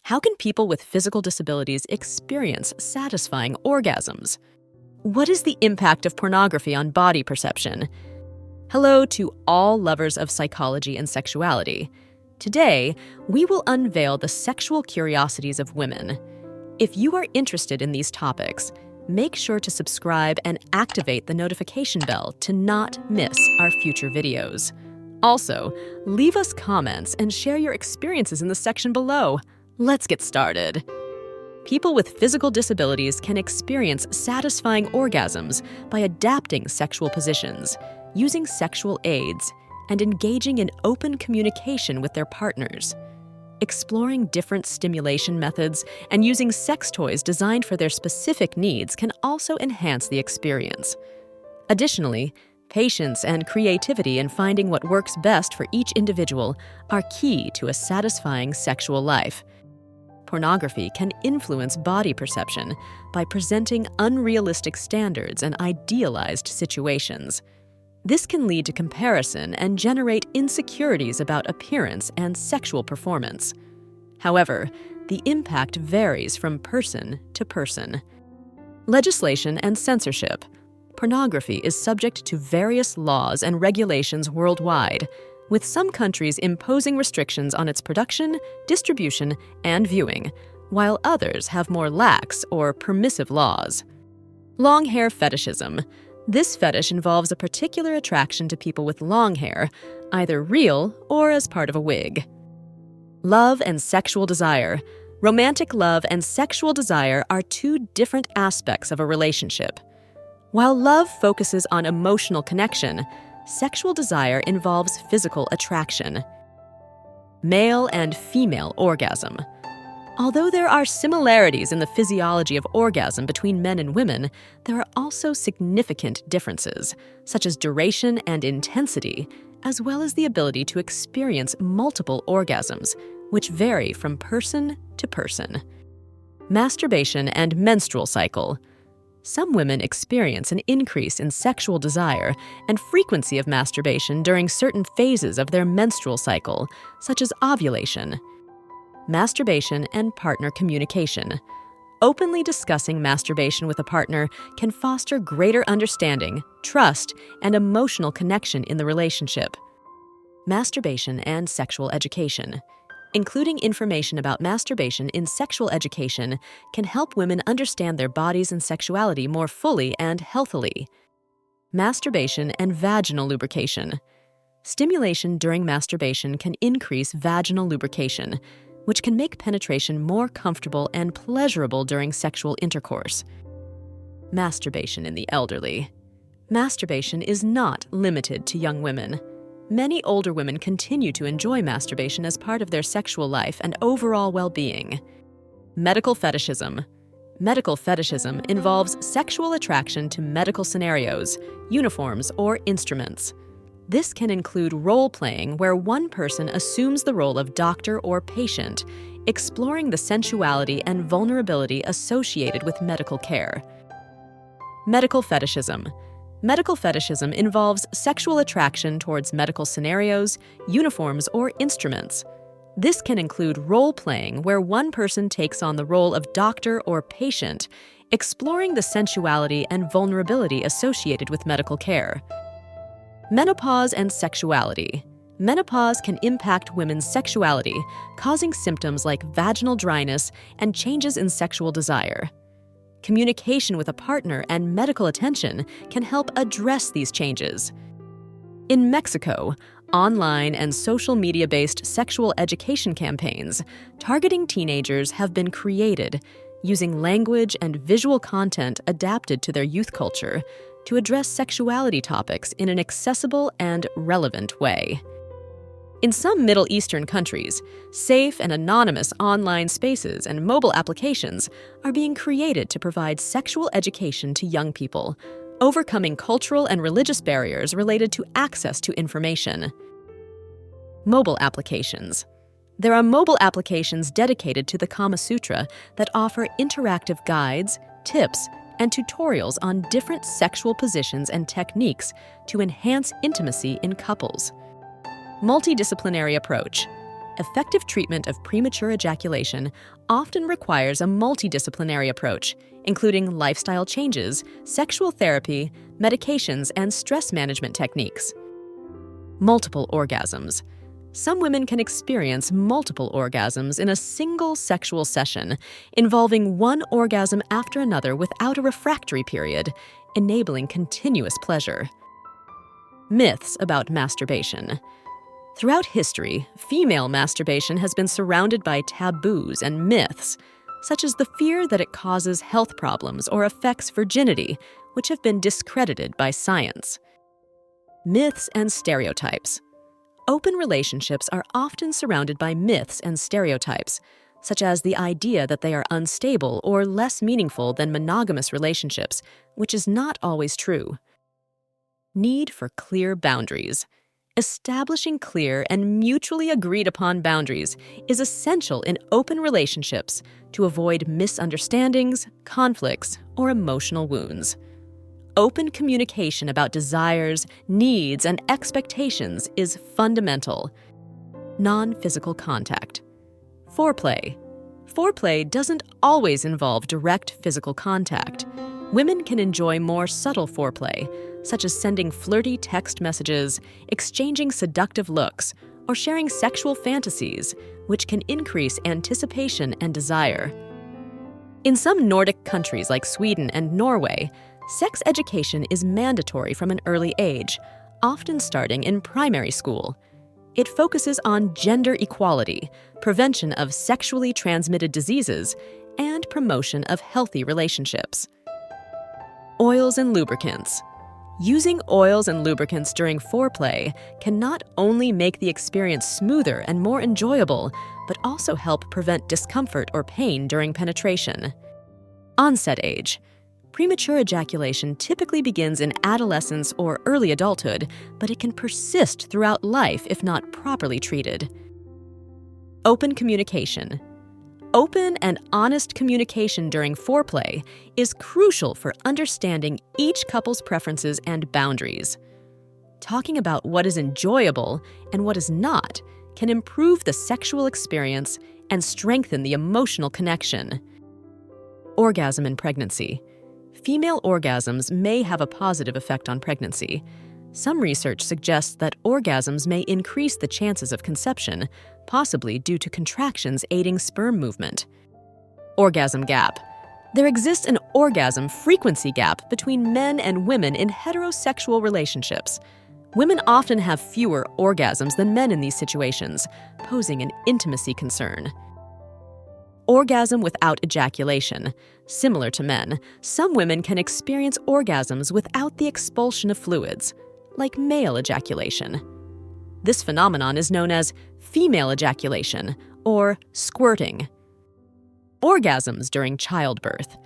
How can people with physical disabilities experience satisfying orgasms? What is the impact of pornography on body perception? Hello to all lovers of psychology and sexuality. Today, we will unveil the sexual curiosities of women. If you are interested in these topics, make sure to subscribe and activate the notification bell to not miss our future videos. Also, leave us comments and share your experiences in the section below. Let's get started. People with physical disabilities can experience satisfying orgasms by adapting sexual positions, using sexual aids, and engaging in open communication with their partners. Exploring different stimulation methods and using sex toys designed for their specific needs can also enhance the experience. Additionally, patience and creativity in finding what works best for each individual are key to a satisfying sexual life. Pornography can influence body perception by presenting unrealistic standards and idealized situations. This can lead to comparison and generate insecurities about appearance and sexual performance. However, the impact varies from person to person. Legislation and censorship. Pornography is subject to various laws and regulations worldwide, with some countries imposing restrictions on its production, distribution, and viewing, while others have more lax or permissive laws. Long hair fetishism. This fetish involves a particular attraction to people with long hair, either real or as part of a wig. Love and sexual desire. Romantic love and sexual desire are two different aspects of a relationship. While love focuses on emotional connection, sexual desire involves physical attraction. Male and female orgasm. Although there are similarities in the physiology of orgasm between men and women, there are also significant differences, such as duration and intensity, as well as the ability to experience multiple orgasms, which vary from person to person. Masturbation and menstrual cycle. Some women experience an increase in sexual desire and frequency of masturbation during certain phases of their menstrual cycle, such as ovulation. Masturbation and partner communication. Openly discussing masturbation with a partner can foster greater understanding, trust, and emotional connection in the relationship. Masturbation and sexual education. Including information about masturbation in sexual education can help women understand their bodies and sexuality more fully and healthily. Masturbation and vaginal lubrication. Stimulation during masturbation can increase vaginal lubrication, which can make penetration more comfortable and pleasurable during sexual intercourse. Masturbation in the elderly. Masturbation is not limited to young women. Many older women continue to enjoy masturbation as part of their sexual life and overall well-being. Medical fetishism. Medical fetishism involves sexual attraction to medical scenarios, uniforms, or instruments. This can include role-playing where one person assumes the role of doctor or patient, exploring the sensuality and vulnerability associated with medical care. Medical fetishism. Medical fetishism involves sexual attraction towards medical scenarios, uniforms, or instruments. This can include role-playing where one person takes on the role of doctor or patient, exploring the sensuality and vulnerability associated with medical care. Menopause and sexuality. Menopause can impact women's sexuality, causing symptoms like vaginal dryness and changes in sexual desire. Communication with a partner and medical attention can help address these changes. In Mexico, online and social media-based sexual education campaigns targeting teenagers have been created using language and visual content adapted to their youth culture to address sexuality topics in an accessible and relevant way. In some Middle Eastern countries, safe and anonymous online spaces and mobile applications are being created to provide sexual education to young people, overcoming cultural and religious barriers related to access to information. Mobile applications. There are mobile applications dedicated to the Kama Sutra that offer interactive guides, tips, and tutorials on different sexual positions and techniques to enhance intimacy in couples. Multidisciplinary approach. effective treatment of premature ejaculation often requires a multidisciplinary approach, including lifestyle changes, sexual therapy, medications, and stress management techniques. Multiple orgasms. Some women can experience multiple orgasms in a single sexual session, involving one orgasm after another without a refractory period, enabling continuous pleasure. Myths about masturbation. Throughout history, female masturbation has been surrounded by taboos and myths, such as the fear that it causes health problems or affects virginity, which have been discredited by science. Myths and stereotypes. Open relationships are often surrounded by myths and stereotypes, such as the idea that they are unstable or less meaningful than monogamous relationships, which is not always true. Need for clear boundaries. Establishing clear and mutually agreed upon boundaries is essential in open relationships to avoid misunderstandings, conflicts, or emotional wounds. Open communication about desires, needs, and expectations is fundamental. Non-physical contact. Foreplay. Foreplay doesn't always involve direct physical contact. Women can enjoy more subtle foreplay, such as sending flirty text messages, exchanging seductive looks, or sharing sexual fantasies, which can increase anticipation and desire. In some Nordic countries like Sweden and Norway, sex education is mandatory from an early age, often starting in primary school. It focuses on gender equality, prevention of sexually transmitted diseases, and promotion of healthy relationships. Oils and lubricants. Using oils and lubricants during foreplay can not only make the experience smoother and more enjoyable, but also help prevent discomfort or pain during penetration. Onset age. Premature ejaculation typically begins in adolescence or early adulthood, but it can persist throughout life if not properly treated. Open communication. Open and honest communication during foreplay is crucial for understanding each couple's preferences and boundaries. Talking about what is enjoyable and what is not can improve the sexual experience and strengthen the emotional connection. Orgasm in pregnancy. Female orgasms may have a positive effect on pregnancy. Some research suggests that orgasms may increase the chances of conception, possibly due to contractions aiding sperm movement. Orgasm gap. There exists an orgasm frequency gap between men and women in heterosexual relationships. Women often have fewer orgasms than men in these situations, posing an intimacy concern. Orgasm without ejaculation. Similar to men, some women can experience orgasms without the expulsion of fluids, like male ejaculation. This phenomenon is known as female ejaculation or squirting. Orgasms during childbirth.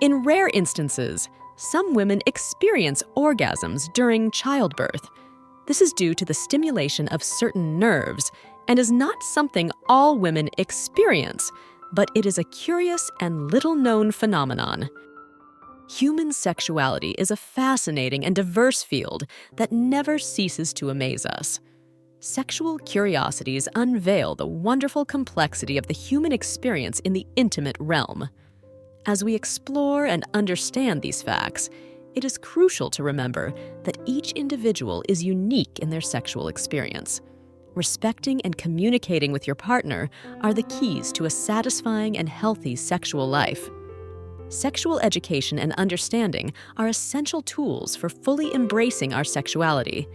In rare instances, some women experience orgasms during childbirth. This is due to the stimulation of certain nerves and is not something all women experience, but it is a curious and little-known phenomenon. Human sexuality is a fascinating and diverse field that never ceases to amaze us. Sexual curiosities unveil the wonderful complexity of the human experience in the intimate realm. As we explore and understand these facts, it is crucial to remember that each individual is unique in their sexual experience. Respecting and communicating with your partner are the keys to a satisfying and healthy sexual life. Sexual education and understanding are essential tools for fully embracing our sexuality.